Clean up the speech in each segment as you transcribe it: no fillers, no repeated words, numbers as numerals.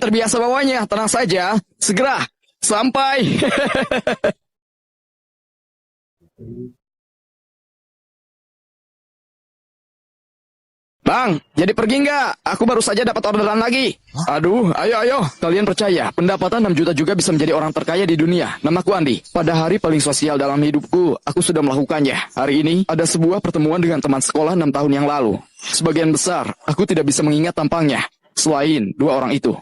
terbiasa bawanya. Tenang saja, segera sampai. Bang, jadi pergi nggak? Aku baru saja dapat orderan lagi. Aduh, ayo. Kalian percaya, pendapatan 6 juta juga bisa menjadi orang terkaya di dunia. Namaku Andi. Pada hari paling sosial dalam hidupku, aku sudah melakukannya. Hari ini, ada sebuah pertemuan dengan teman sekolah 6 tahun yang lalu. Sebagian besar, aku tidak bisa mengingat tampangnya. Selain 2 orang itu.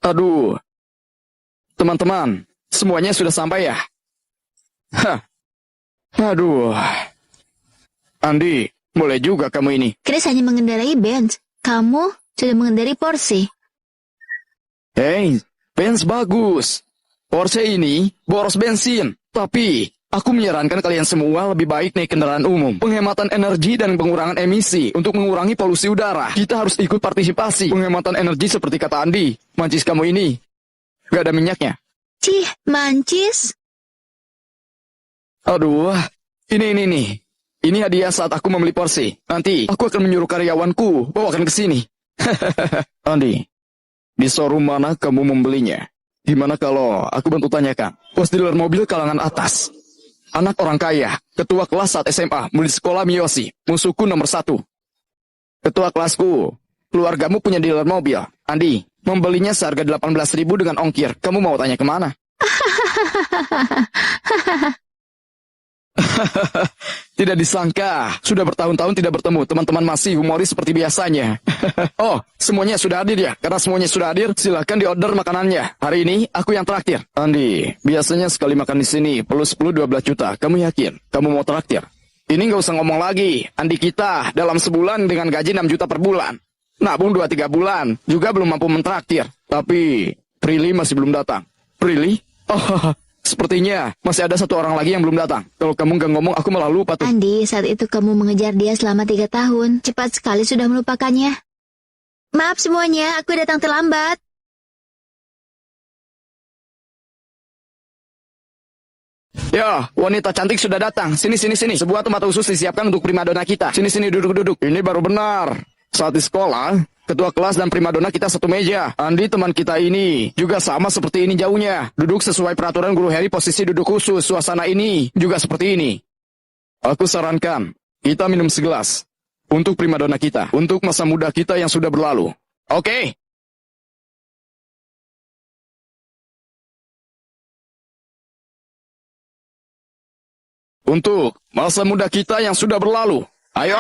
Aduh. Teman-teman, semuanya sudah sampai ya? Hah. Aduh. Andi, boleh juga kamu ini. Chris hanya mengendarai Benz. Kamu sudah mengendarai Porsche. Hei, Benz bagus. Porsche ini boros bensin. Tapi, aku menyarankan kalian semua lebih baik naik kendaraan umum. Penghematan energi dan pengurangan emisi untuk mengurangi polusi udara. Kita harus ikut partisipasi. Penghematan energi seperti kata Andi. Mancis kamu ini, gak ada minyaknya. Cih, mancis. Aduh, ini. Ini hadiah saat aku membeli Porsche. Nanti, aku akan menyuruh karyawanku bawakan ke sini. Andi, di showroom mana kamu membelinya? Gimana kalau aku bantu tanyakan? Bos dealer mobil kalangan atas. Anak orang kaya, ketua kelas saat SMA, murid sekolah Miyoshi, musuhku nomor 1. Ketua kelasku, keluargamu punya dealer mobil. Andi, membelinya seharga 18.000 dengan ongkir. Kamu mau tanya kemana? Tidak disangka, sudah bertahun-tahun tidak bertemu. Teman-teman masih humoris seperti biasanya. Oh, semuanya sudah hadir ya? Karena semuanya sudah hadir, silakan diorder makanannya. Hari ini, aku yang traktir. Andi, biasanya sekali makan di sini perlu 10-12 juta. Kamu yakin? Kamu mau traktir? Ini nggak usah ngomong lagi. Andi kita dalam sebulan dengan gaji 6 juta per bulan. Nabung 2-3 bulan, juga belum mampu mentraktir. Tapi, Prilly masih belum datang. Prilly? Oh, sepertinya masih ada 1 orang lagi yang belum datang. Kalau kamu nggak ngomong, aku malah lupa tuh. Andi, saat itu kamu mengejar dia selama 3 tahun. Cepat sekali sudah melupakannya. Maaf semuanya, aku datang terlambat. Ya, wanita cantik sudah datang. Sini. Sebuah tempat khusus disiapkan untuk primadona kita. Sini, duduk. Ini baru benar. Saat di sekolah, ketua kelas dan primadona kita satu meja. Andi teman kita ini juga sama seperti ini jauhnya. Duduk sesuai peraturan guru Harry, posisi duduk khusus. Suasana ini juga seperti ini. Aku sarankan, kita minum segelas. Untuk primadona kita. Untuk masa muda kita yang sudah berlalu. Oke? Untuk masa muda kita yang sudah berlalu. Ayo.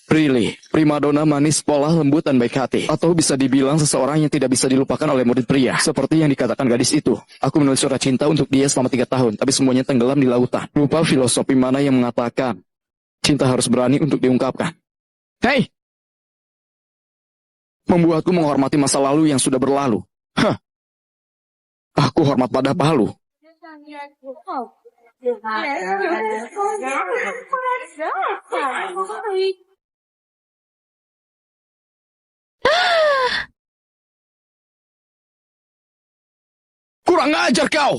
Prilly, primadona manis, pola lembut dan baik hati. Atau bisa dibilang seseorang yang tidak bisa dilupakan oleh murid pria. Seperti yang dikatakan gadis itu. Aku menulis surat cinta untuk dia selama 3 tahun, tapi semuanya tenggelam di lautan. Lupa filosofi mana yang mengatakan, cinta harus berani untuk diungkapkan. Hei! Membuatku menghormati masa lalu yang sudah berlalu. Hah! Aku hormat pada Palu. Kurang ajar kau!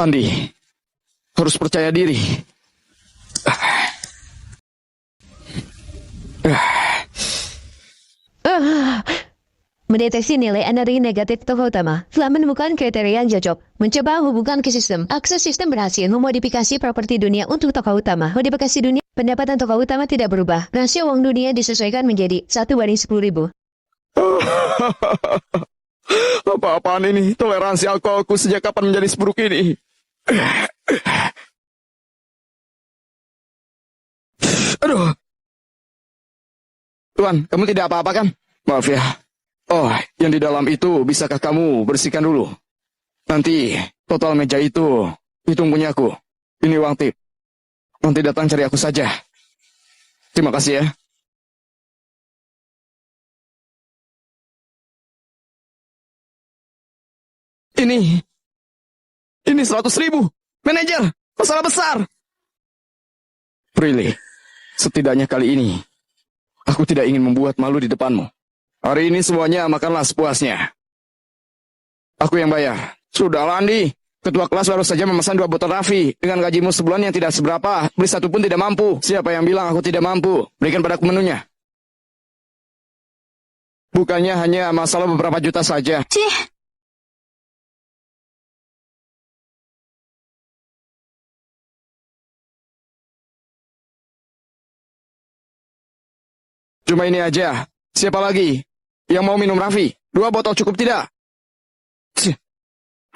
Andi, harus percaya diri. Mendeteksi nilai energi negatif tokoh utama. Setelah menemukan kriteria yang cocok, mencoba hubungkan ke sistem. Akses sistem berhasil memodifikasi properti dunia untuk tokoh utama. Modifikasi dunia, pendapatan tokoh utama tidak berubah. Rasio uang dunia disesuaikan menjadi 1:10.000. Apa-apaan ini? Toleransi alkoholku sejak kapan menjadi seburuk ini? Aduh. Tuan, kamu tidak apa-apa kan? Maaf ya. Oh, yang di dalam itu bisakah kamu bersihkan dulu? Nanti total meja itu hitung punya aku. Ini uang tip. Nanti datang cari aku saja. Terima kasih ya. Ini 100.000. Manajer, masalah besar. Prilly, setidaknya kali ini, aku tidak ingin membuat malu di depanmu. Hari ini semuanya makanlah sepuasnya. Aku yang bayar. Sudahlah, Andi. Ketua kelas baru saja memesan 2 botol Raffi. Dengan gajimu sebulan yang tidak seberapa, beli satu pun tidak mampu. Siapa yang bilang aku tidak mampu? Berikan padaku menunya. Bukannya hanya masalah beberapa juta saja. Cih, Cuma ini aja. Siapa lagi yang mau minum Raffi? 2 botol cukup tidak? Cih,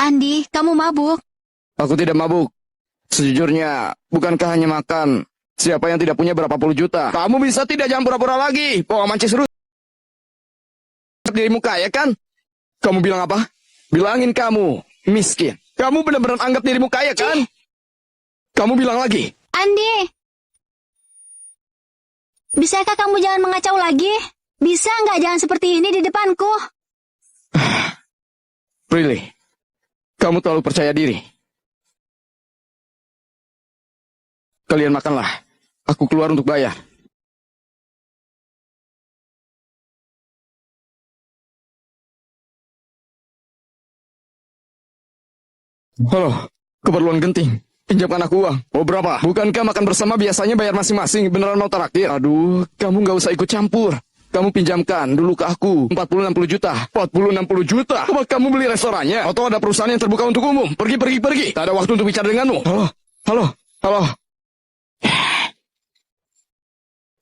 Andi, kamu mabuk. aku tidak mabuk. Sejujurnya, bukankah hanya makan? Siapa yang tidak punya berapa puluh juta? Kamu bisa tidak jangan pura-pura lagi. Bawa mancis terus. Dirimu kaya kan? Kamu bilang apa? Bilangin kamu miskin. Kamu benar-benar anggap dirimu kaya kan? Kamu bilang lagi. Andi, bisakah kamu jangan mengacau lagi? Bisa nggak jangan seperti ini di depanku? Prilly, kamu terlalu percaya diri. Kalian makanlah. Aku keluar untuk bayar. Halo, keperluan genting. Pinjamkan aku uang. Mau berapa? Bukankah makan bersama biasanya bayar masing-masing? Beneran mau traktir? Aduh, kamu nggak usah ikut campur. Kamu pinjamkan dulu ke aku 40-60 juta. 40-60 juta? Apa kamu beli restorannya? Atau ada perusahaan yang terbuka untuk umum? Pergi. Tak ada waktu untuk bicara denganmu. Halo.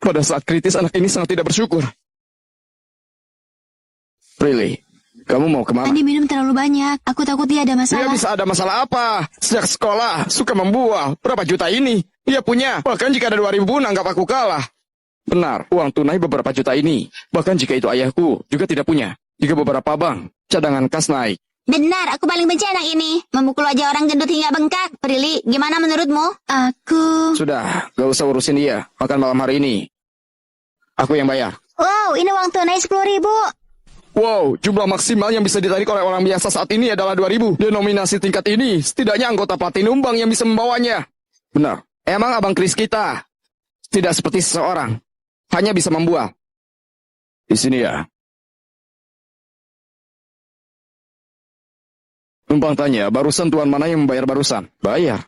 Pada saat kritis anak ini sangat tidak bersyukur. Prilly, kamu mau kemana? Andi minum terlalu banyak. Aku takut dia ada Dia masalah. bisa ada masalah apa? Sejak sekolah, suka membual. Berapa juta ini? Dia punya. Bahkan jika ada 2.000 pun, anggap aku kalah. Benar, uang tunai beberapa juta ini. Bahkan jika itu ayahku, juga tidak punya. Jika beberapa bank, cadangan kas naik. Benar, aku paling benci anak ini. Memukul wajah orang gendut hingga bengkak. Prilly, gimana menurutmu? Sudah, gak usah urusin dia. Makan malam hari ini. Aku yang bayar. Wow, ini uang tunai 10.000. Wow, jumlah maksimal yang bisa ditarik oleh orang biasa saat ini adalah 2.000. Denominasi tingkat ini, setidaknya anggota Platinum Bank yang bisa membawanya. Benar, emang abang Chris kita tidak seperti seseorang. Hanya bisa membual. Di sini ya. Numpang tanya, barusan tuan mana yang membayar barusan? Bayar.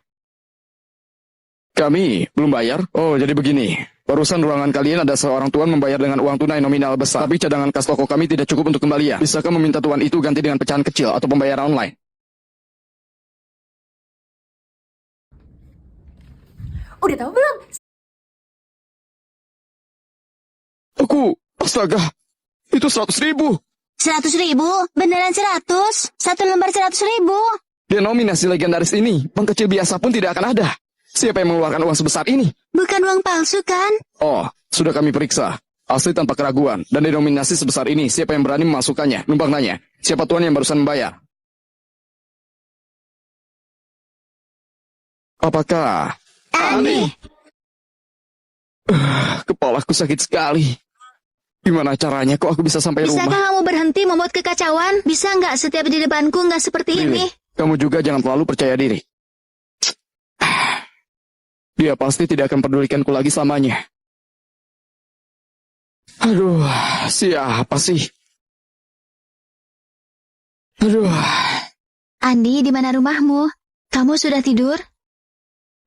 Kami belum bayar? Oh, jadi begini. Barusan ruangan kalian ada seorang tuan membayar dengan uang tunai nominal besar. Tapi cadangan kas toko kami tidak cukup untuk kembalian. Bisakah meminta tuan itu ganti dengan pecahan kecil atau pembayaran online? Udah tahu belum? Astaga, itu 100.000. 100.000? Beneran 100? Satu lembar 100.000? Denominasi legendaris ini, bank kecil biasa pun tidak akan ada. Siapa yang mengeluarkan uang sebesar ini? Bukan uang palsu kan? Oh, sudah kami periksa. Asli tanpa keraguan. Dan denominasi sebesar ini, siapa yang berani memasukkannya? Numpang nanya, siapa tuan yang barusan membayar? Apakah... Aneh. Kepalaku sakit sekali. Gimana caranya kok aku bisa sampai Bisakah rumah? kamu berhenti membuat kekacauan? Bisa nggak setiap di depanku nggak seperti ini? Lily, kamu juga jangan terlalu percaya diri. Dia pasti tidak akan pedulikanku lagi selamanya. Aduh, siapa sih? Aduh. Andi, di mana rumahmu? Kamu sudah tidur?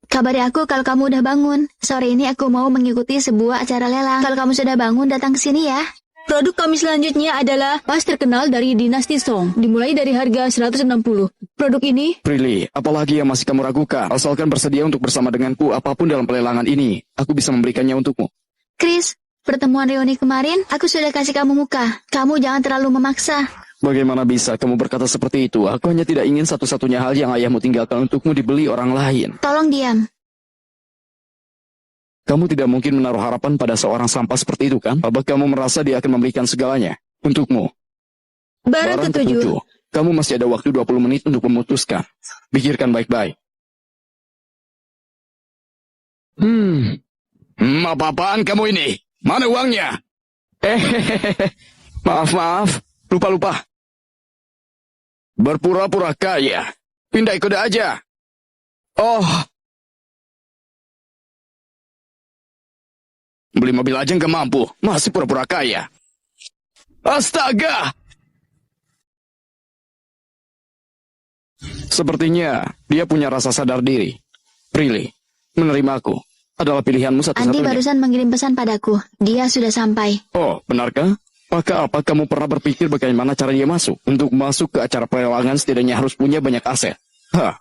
Kabari aku kalau kamu udah bangun. Sore ini aku mau mengikuti sebuah acara lelang. Kalau kamu sudah bangun, datang ke sini ya. Produk kami selanjutnya adalah pas terkenal dari dinasti Song, dimulai dari harga 160. Produk ini Prilly, apalagi yang masih kamu ragukan? Asalkan bersedia untuk bersama denganku apapun dalam pelelangan ini, aku bisa memberikannya untukmu. Chris, pertemuan reuni kemarin, aku sudah kasih kamu muka. Kamu jangan terlalu memaksa. Bagaimana bisa kamu berkata seperti itu? Aku hanya tidak ingin satu-satunya hal yang ayahmu tinggalkan untukmu dibeli orang lain. Tolong diam. Kamu tidak mungkin menaruh harapan pada seorang sampah seperti itu, kan? Apa kamu merasa dia akan memberikan segalanya untukmu? barang ketujuh. Kamu masih ada waktu 20 menit untuk memutuskan. Pikirkan baik-baik. Apa-apaan kamu ini? Mana uangnya? Maaf. Lupa. Berpura-pura kaya. Pindai kode aja. Oh. Beli mobil aja nggak mampu. Masih pura-pura kaya. Astaga! Sepertinya dia punya rasa sadar diri. Prilly, menerima aku adalah pilihanmu Andi satu-satunya. barusan mengirim pesan padaku. Dia sudah sampai. Oh, benarkah? Maka apa kamu pernah berpikir bagaimana cara dia masuk? Untuk masuk ke acara pelelangan setidaknya harus punya banyak aset. Hah.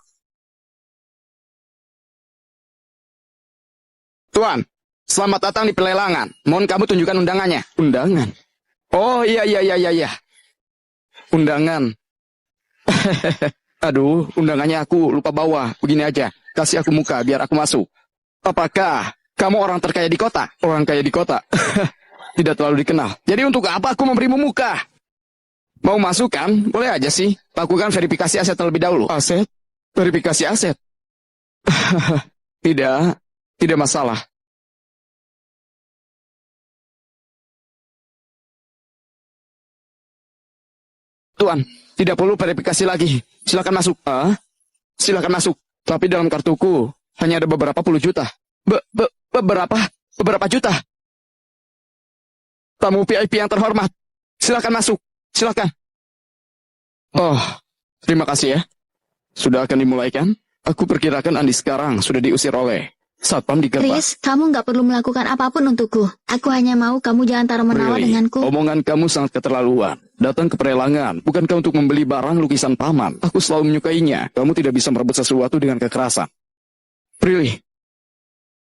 Tuan, selamat datang di pelelangan. Mohon kamu tunjukkan undangannya. Undangan? Oh, iya. Undangan. Aduh, undangannya aku lupa bawa. Begini aja, kasih aku muka biar aku masuk. Apakah kamu orang terkaya di kota? Orang kaya di kota? Tidak terlalu dikenal. Jadi untuk apa aku memberimu muka? Mau masuk kan? Boleh aja sih. Lakukan verifikasi aset terlebih dahulu. Aset? Verifikasi aset? Tidak masalah. Tuan, tidak perlu verifikasi lagi. Silakan masuk. Silakan masuk. Tapi dalam kartuku hanya ada beberapa puluh juta. Beberapa juta. Tamu VIP yang terhormat. Silakan masuk. Silakan. Oh, terima kasih ya. Sudah akan dimulai kan? Aku perkirakan Andi sekarang sudah diusir oleh satpam di gerbang. Chris, kamu nggak perlu melakukan apapun untukku. Aku hanya mau kamu jangan taruh-menawar Really? denganku. Omongan kamu sangat keterlaluan. Datang ke pelelangan, bukankah untuk membeli barang lukisan paman? Aku selalu menyukainya. Kamu tidak bisa merebut sesuatu dengan kekerasan. Really?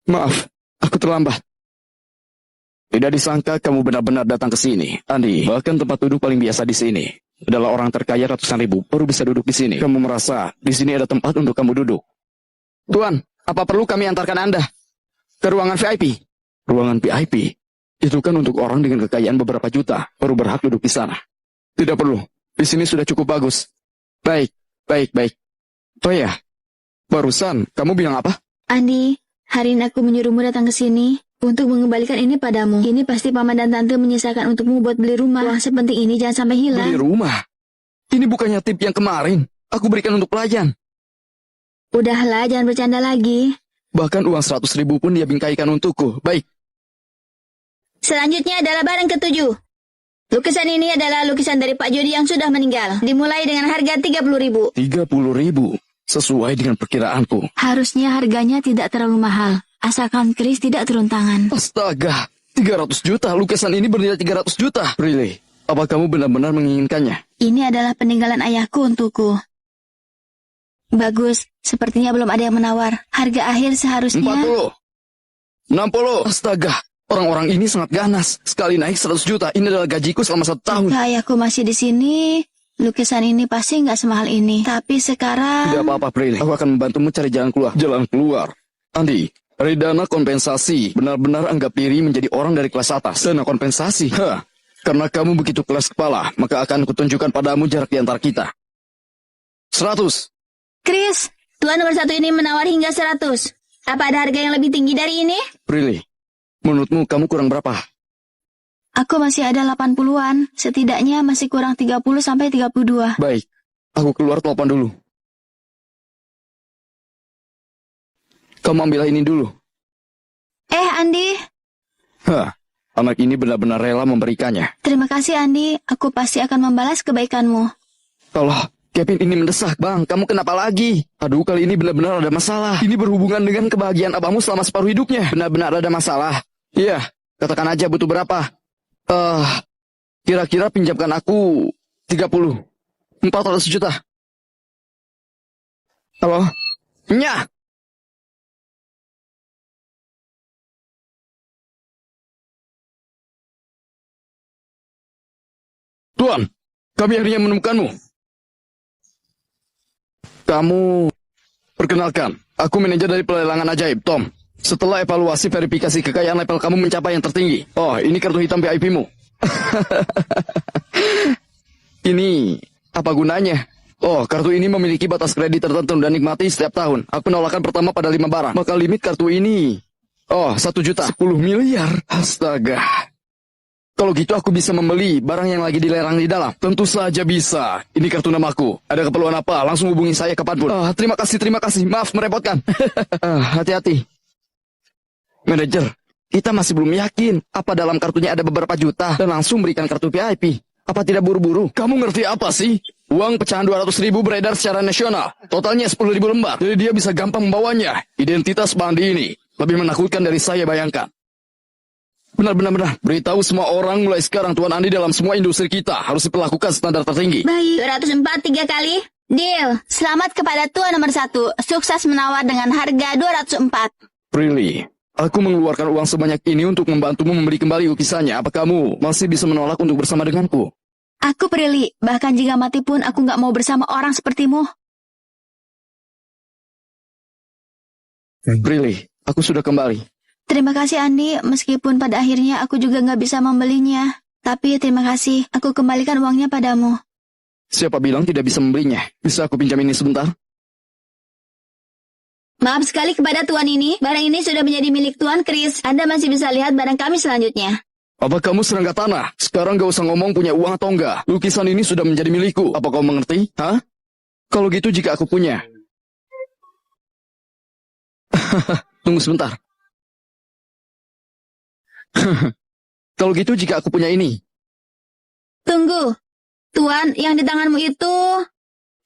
Maaf, aku terlambat. Tidak disangka kamu benar-benar datang ke sini, Andi. Bahkan tempat duduk paling biasa di sini adalah orang terkaya ratusan ribu baru bisa duduk di sini. Kamu merasa di sini ada tempat untuk kamu duduk? Tuan, apa perlu kami antarkan Anda ke ruangan VIP? Ruangan VIP? Itu kan untuk orang dengan kekayaan beberapa juta baru berhak duduk di sana. Tidak perlu. Di sini sudah cukup bagus. Baik. Oh ya, barusan kamu bilang apa? Andi, hari ini aku menyuruhmu datang ke sini untuk mengembalikan ini padamu. Ini pasti paman dan tante menyisakan untukmu buat beli rumah. Uang sepenting ini jangan sampai hilang. Beli rumah? Ini bukannya tip yang kemarin aku berikan untuk pelayan. Udahlah, jangan bercanda lagi. Bahkan uang 100.000 pun dia bingkaikan untukku. Baik. Selanjutnya adalah barang ketujuh. Lukisan ini adalah lukisan dari Pak Jody yang sudah meninggal. Dimulai dengan harga 30.000. 30.000? Sesuai dengan perkiraanku. Harusnya harganya tidak terlalu mahal. Asalkan Chris tidak turun tangan. Astaga, 300 juta. Lukisan ini bernilai 300 juta. Really? Apa kamu benar-benar menginginkannya? Ini adalah peninggalan ayahku untukku. Bagus, sepertinya belum ada yang menawar. Harga akhir seharusnya... 40. 60. Astaga, orang-orang ini sangat ganas. Sekali naik 100 juta. Ini adalah gajiku selama 1 tahun. Jika ayahku masih di sini, lukisan ini pasti nggak semahal ini. Tapi sekarang... Tidak apa-apa, Prilly. Aku akan membantumu cari jalan keluar. Jalan keluar? Andi, dari dana kompensasi, benar-benar anggap diri menjadi orang dari kelas atas. Dana kompensasi? Karena kamu begitu kelas kepala, maka akan kutunjukkan padamu jarak di antara kita. 100. Chris, tuan nomor 1 ini menawar hingga 100. Apa ada harga yang lebih tinggi dari ini? Prilly, menurutmu kamu kurang berapa? Aku masih ada 80-an. Setidaknya masih kurang 30 sampai 32. Baik, aku keluar telepon dulu. Kamu ambil ini dulu. Andi. Anak ini benar-benar rela memberikannya. Terima kasih, Andi. Aku pasti akan membalas kebaikanmu. Kalau Kevin ini mendesak, Bang, kamu kenapa lagi? Aduh, kali ini benar-benar ada masalah. Ini berhubungan dengan kebahagiaan abangmu selama separuh hidupnya. Benar-benar ada masalah. Iya, katakan aja butuh berapa. Kira-kira pinjamkan aku 30. 400 juta. Halo? Nya! Tuan, kami akhirnya menemukanmu. Kamu, perkenalkan, aku manajer dari pelelangan ajaib, Tom. Setelah evaluasi verifikasi kekayaan level kamu mencapai yang tertinggi. Oh, ini kartu hitam VIP-mu. Ini, apa gunanya? Oh, kartu ini memiliki batas kredit tertentu dan nikmati setiap tahun. Aku penolakan pertama pada 5 barang. Maka limit kartu ini, 1 juta. 10 miliar? Astaga. Kalau gitu aku bisa membeli barang yang lagi dilerang di dalam. Tentu saja bisa. Ini kartu namaku. Ada keperluan apa? Langsung hubungi saya kapanpun. Terima kasih, terima kasih. Maaf merepotkan. Hati-hati. Manajer, kita masih belum yakin apa dalam kartunya ada beberapa juta dan langsung berikan kartu VIP. Apa tidak buru-buru? Kamu ngerti apa sih? Uang pecahan 200.000 beredar secara nasional. Totalnya 10.000 lembar. Jadi dia bisa gampang membawanya. Identitas Pak Andi ini lebih menakutkan dari saya bayangkan. Benar. Beritahu semua orang mulai sekarang Tuan Andi dalam semua industri kita harus diperlakukan standar tertinggi. Baik, 204 3 kali. Deal. Selamat kepada Tuan nomor 1. Sukses menawar dengan harga 204. Prilly, aku mengeluarkan uang sebanyak ini untuk membantumu membeli kembali lukisannya. Apa kamu masih bisa menolak untuk bersama denganku? Aku Prilly. Bahkan jika mati pun aku nggak mau bersama orang sepertimu. Prilly, aku sudah kembali. Terima kasih Andi, meskipun pada akhirnya aku juga nggak bisa membelinya. Tapi terima kasih, aku kembalikan uangnya padamu. Siapa bilang tidak bisa membelinya? Bisa aku pinjam ini sebentar? Maaf sekali kepada Tuan ini, barang ini sudah menjadi milik Tuan Chris. Anda masih bisa lihat barang kami selanjutnya. Apa kamu serangga tanah? Sekarang gak usah ngomong punya uang atau enggak. Lukisan ini sudah menjadi milikku. Apa kau mengerti? Hah? Kalau gitu jika aku punya. Tunggu sebentar. Kalau gitu jika aku punya ini. Tunggu. Tuan, yang di tanganmu itu...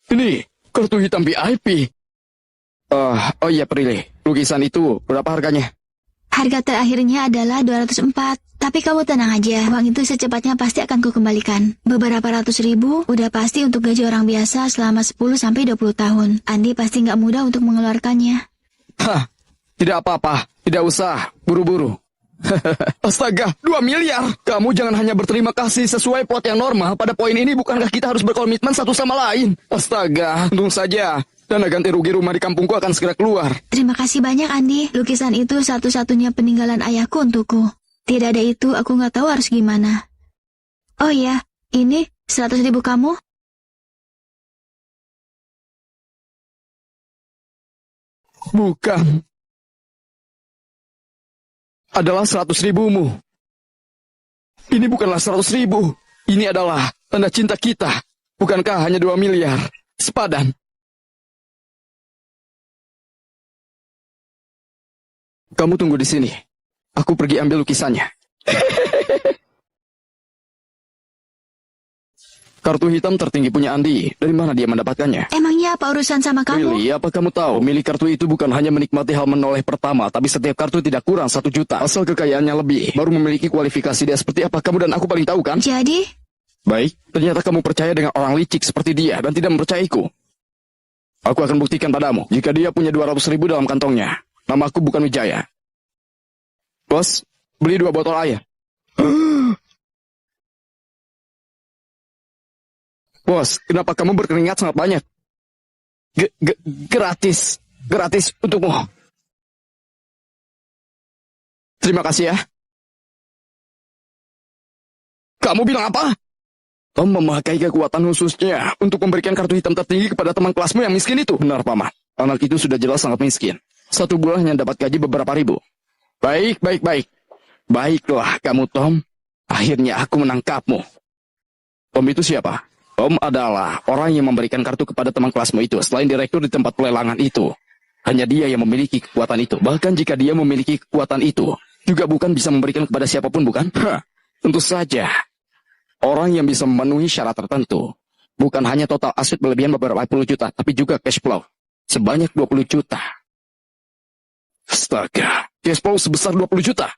Ini, kartu hitam VIP. Oh iya Prilly, lukisan itu berapa harganya? Harga terakhirnya adalah 204. Tapi kamu tenang aja, uang itu secepatnya pasti akan kukembalikan. Beberapa ratus ribu udah pasti untuk gaji orang biasa selama 10-20 tahun. Andi pasti nggak mudah untuk mengeluarkannya. Hah, tidak apa-apa, tidak usah, buru-buru. Astaga, 2 miliar. Kamu jangan hanya berterima kasih sesuai plot yang normal. Pada poin ini bukankah kita harus berkomitmen satu sama lain? Astaga, untung saja. Dana ganti rugi rumah di kampungku akan segera keluar. Terima kasih banyak Andi. Lukisan itu satu-satunya peninggalan ayahku untukku. Tidak ada itu, aku nggak tahu harus gimana. Oh iya, ini 100.000 kamu? Bukan. Adalah 100.000-mu. Ini bukanlah 100.000. Ini adalah tanda cinta kita. Bukankah hanya 2 miliar? Sepadan. Kamu tunggu di sini. Aku pergi ambil lukisannya. Kartu hitam tertinggi punya Andi. Dari mana dia mendapatkannya? Emangnya apa urusan sama kamu? Really, apa kamu tahu? Milik kartu itu bukan hanya menikmati hal menoleh pertama, tapi setiap kartu tidak kurang 1 juta. Asal kekayaannya lebih, baru memiliki kualifikasi dia seperti apa. Kamu dan aku paling tahu kan? Jadi? Baik, ternyata kamu percaya dengan orang licik seperti dia dan tidak mempercayaiku. Aku akan buktikan padamu. Jika dia punya 200.000 dalam kantongnya, namaku bukan Wijaya. Bos, beli 2 botol air. Bos, kenapa kamu berkeringat sangat banyak? Gratis. Gratis untukmu. Terima kasih ya. Kamu bilang apa? Tom memakai kekuatan khususnya untuk memberikan kartu hitam tertinggi kepada teman kelasmu yang miskin itu. Benar, Paman. Anak itu sudah jelas sangat miskin. 1 bulan hanya dapat gaji beberapa ribu. Baik. Baiklah kamu, Tom. Akhirnya aku menangkapmu. Tom itu siapa? Tom adalah orang yang memberikan kartu kepada teman kelasmu itu. Selain direktur di tempat pelelangan itu, hanya dia yang memiliki kekuatan itu. Bahkan jika dia memiliki kekuatan itu, juga bukan bisa memberikan kepada siapapun, bukan? Tentu saja. Orang yang bisa memenuhi syarat tertentu. Bukan hanya total aset berlebihan beberapa puluh juta, tapi juga cash flow. Sebanyak 20 juta. Astaga, cash flow sebesar 20 juta.